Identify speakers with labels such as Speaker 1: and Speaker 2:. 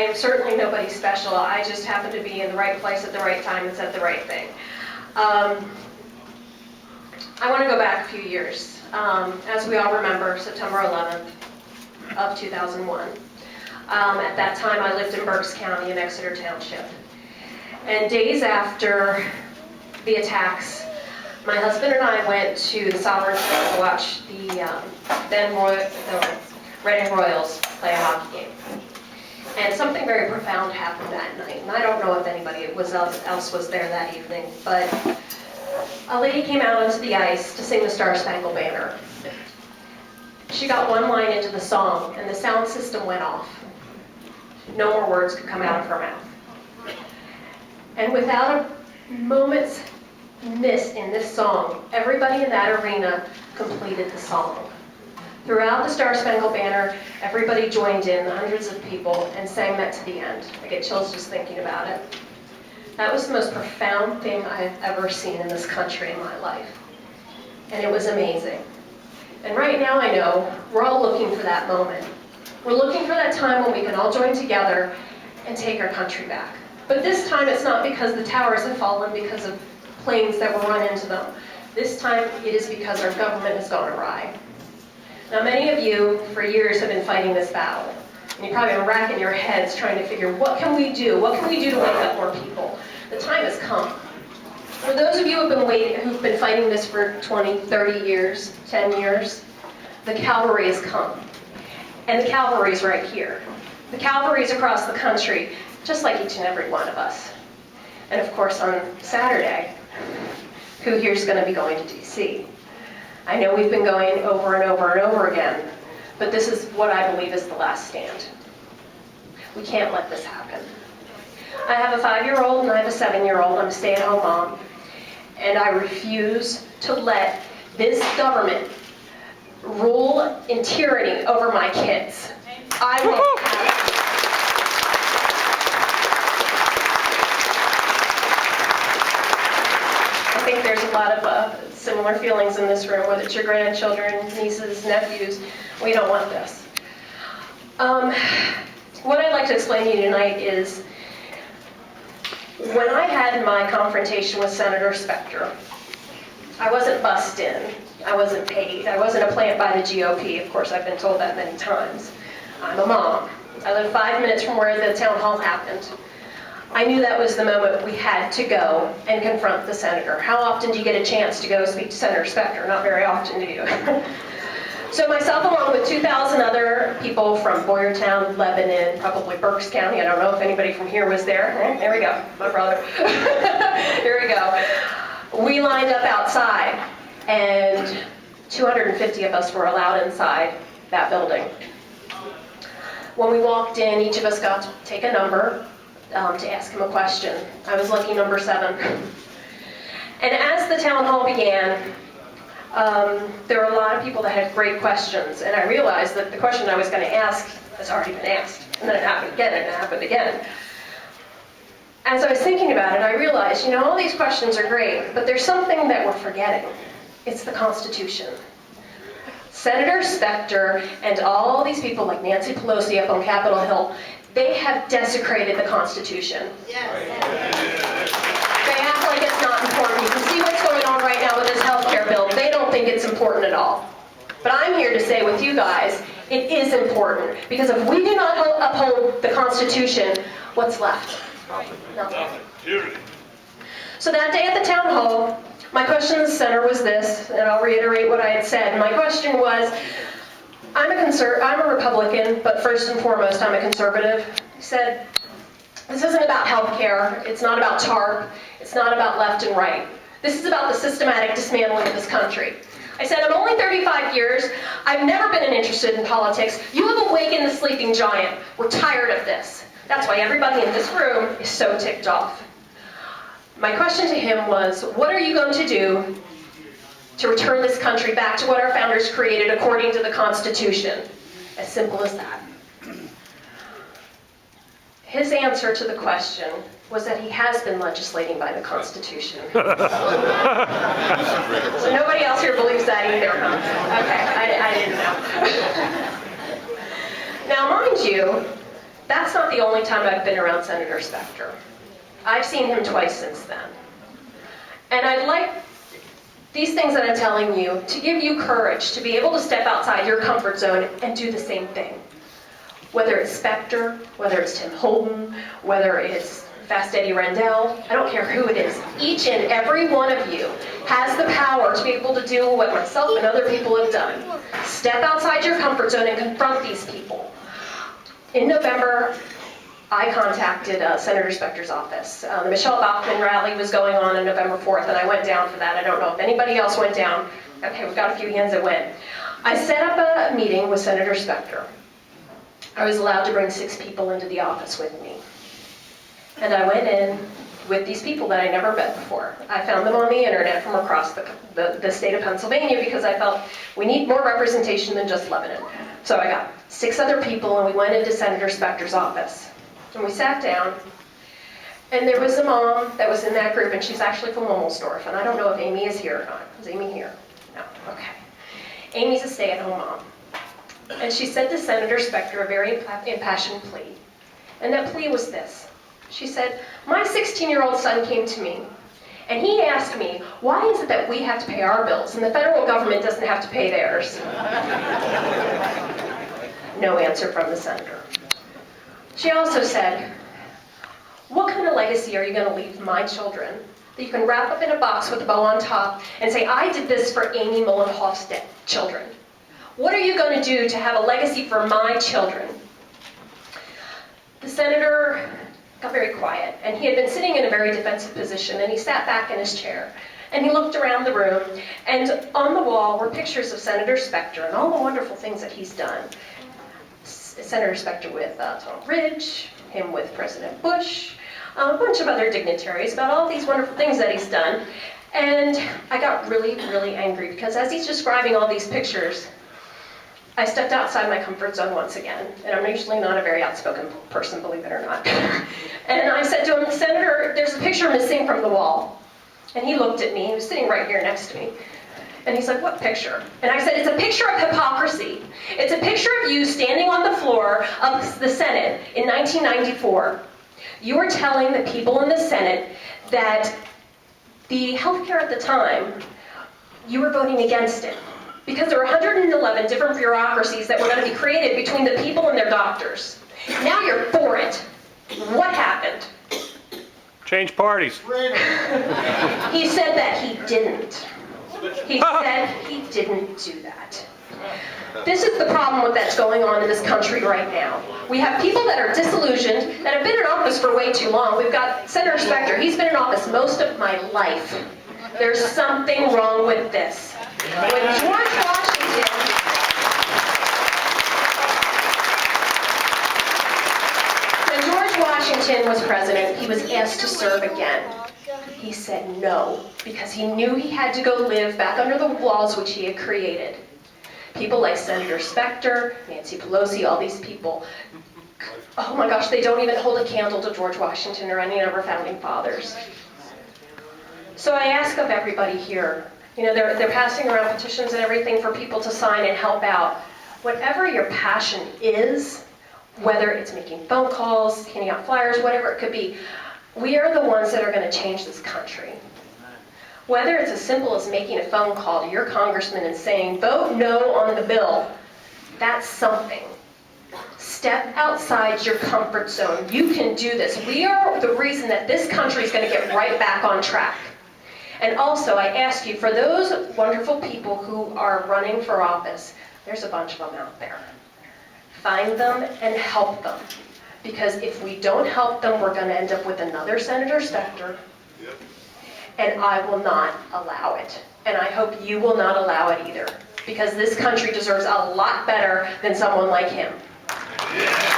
Speaker 1: I'm certainly nobody special. I just happen to be in the right place at the right time and said the right thing. I want to go back a few years. As we all remember, September 11th of 2001. At that time, I lived in Berks County in Exeter Township. And days after the attacks, my husband and I went to the Sovereign Field to watch the Reading Royals play a hockey game. And something very profound happened that night. And I don't know if anybody else was there that evening, but a lady came out onto the ice to sing the Star-Spangled Banner. She got one line into the song, and the sound system went off. No more words could come out of her mouth. And without a moment's miss in this song, everybody in that arena completed the song. Throughout the Star-Spangled Banner, everybody joined in, hundreds of people, and sang that to the end. I get chills just thinking about it. That was the most profound thing I've ever seen in this country in my life. And it was amazing. And right now I know we're all looking for that moment. We're looking for that time when we can all join together and take our country back. But this time it's not because the towers have fallen because of planes that were run into them. This time it is because our government has gone awry. Now many of you for years have been fighting this battle. And you've probably been racking your heads trying to figure, what can we do? What can we do to wake up more people? The time has come. For those of you who've been fighting this for 20, 30 years, 10 years, the cavalry has come. And the cavalry is right here. The cavalry is across the country, just like each and every one of us. And of course on Saturday, who here is going to be going to D.C.? I know we've been going over and over and over again, but this is what I believe is the last stand. We can't let this happen. I have a 5-year-old and I have a 7-year-old. I'm a stay-at-home mom. And I refuse to let this government rule in tyranny over my kids. I won't have it. I think there's a lot of similar feelings in this room, whether it's your grandchildren, nieces, nephews. We don't want this. What I'd like to explain to you tonight is when I had my confrontation with Senator Specter, I wasn't bussed in. I wasn't paid. I wasn't a plant by the GOP. Of course, I've been told that many times. I'm a mom. I live 5 minutes from where the town hall happened. I knew that was the moment we had to go and confront the senator. How often do you get a chance to go speak to Senator Specter? Not very often, do you? So myself, along with 2,000 other people from Boyertown, Lebanon, probably Berks County. I don't know if anybody from here was there. There we go, my brother. Here we go. We lined up outside, and 250 of us were allowed inside that building. When we walked in, each of us got to take a number to ask him a question. I was lucky number 7. And as the town hall began, there were a lot of people that had great questions, and I realized that the question I was going to ask has already been asked, and then it happened again, and it happened again. As I was thinking about it, I realized, you know, all these questions are great, but there's something that we're forgetting. It's the Constitution. Senator Specter and all these people like Nancy Pelosi up on Capitol Hill, they have desecrated the Constitution. Yes. They act like it's not important. You can see what's going on right now with this health care bill. They don't think it's important at all. But I'm here to say with you guys, it is important. Because if we do not uphold the Constitution, what's left? Nothing. So that day at the town hall, my question to the center was this, and I'll reiterate what I had said. My question was, I'm a Republican, but first and foremost, I'm a conservative. He said, this isn't about health care, it's not about TARP, it's not about left and right. This is about the systematic dismantling of this country. I said, I'm only 35 years, I've never been interested in politics. You have awakened the sleeping giant. We're tired of this. That's why everybody in this room is so ticked off. My question to him was, what are you going to do to return this country back to what our founders created according to the Constitution? As simple as that. His answer to the question was that he has been legislating by the Constitution. So nobody else here believes that either, huh? Okay, I didn't know. Now, mind you, That's not the only time I've been around Senator Specter. I've seen him twice since then. And I'd like these things that I'm telling you to give you courage to be able to step outside your comfort zone and do the same thing. Whether it's Specter, whether it's Tim Holden, whether it's Fast Eddie Rendell, I don't care who it is. Each and every one of you has the power to be able to do what myself and other people have done. Step outside your comfort zone and confront these people. In November, I contacted Senator Specter's office. The Michelle Bachmann rally was going on November 4th, and I went down for that. I don't know if anybody else went down. Okay, we've got a few hands that went. I set up a meeting with Senator Specter. I was allowed to bring 6 people into the office with me. And I went in with these people that I never met before. I found them on the internet from across the state of Pennsylvania because I felt we need more representation than just Lebanon. So I got 6 other people, and we went into Senator Specter's office. And we sat down, and there was a mom that was in that group, and she's actually from Womelsdorf, and I don't know if Amy is here or not. Is Amy here? No, okay. Amy's a stay-at-home mom. And she said to Senator Specter a very impassioned plea. And that plea was this. She said, my 16-year-old son came to me, and he asked me, why is it that we have to pay our bills and the federal government doesn't have to pay theirs? No answer from the senator. She also said, what kind of legacy are you going to leave my children that you can wrap up in a box with a bow on top and say, I did this for Amy Mullenhoff's children? What are you going to do to have a legacy for my children? The senator got very quiet, and he had been sitting in a very defensive position, and he sat back in his chair, and he looked around the room, and on the wall were pictures of Senator Specter and all the wonderful things that he's done. Senator Specter with Tom Ridge, him with President Bush, a bunch of other dignitaries about all these wonderful things that he's done. And I got really, really angry because as he's describing all these pictures, I stepped outside my comfort zone once again. And I'm usually not a very outspoken person, believe it or not. And I said to him, Senator, there's a picture missing from the wall. And he looked at me, he was sitting right here next to me. And he's like, what picture? And I said, it's a picture of hypocrisy. It's a picture of you standing on the floor of the Senate in 1994. You were telling the people in the Senate that the healthcare at the time, you were voting against it. Because there were 111 different bureaucracies that were going to be created between the people and their doctors. Now you're for it. What happened?
Speaker 2: Change parties.
Speaker 1: He said that he didn't. He said he didn't do that. This is the problem with that's going on in this country right now. We have people that are disillusioned, that have been in office for way too long. We've got Senator Specter. He's been in office most of my life. There's something wrong with this. When George Washington was president, he was asked to serve again. He said no, because he knew he had to go live back under the laws which he had created. People like Senator Specter, Nancy Pelosi, all these people, oh my gosh, they don't even hold a candle to George Washington or any of our founding fathers. So I ask of everybody here, you know, they're passing around petitions and everything for people to sign and help out. Whatever your passion is, whether it's making phone calls, handing out flyers, whatever it could be, we are the ones that are going to change this country. Whether it's as simple as making a phone call to your congressman and saying, vote no on the bill, that's something. Step outside your comfort zone. You can do this. We are the reason that this country is going to get right back on track. And also, I ask you, for those wonderful people who are running for office, there's a bunch of them out there. Find them and help them. Because if we don't help them, we're going to end up with another Senator Specter. Yep. And I will not allow it. And I hope you will not allow it either. Because this country deserves a lot better than someone like him. Yeah.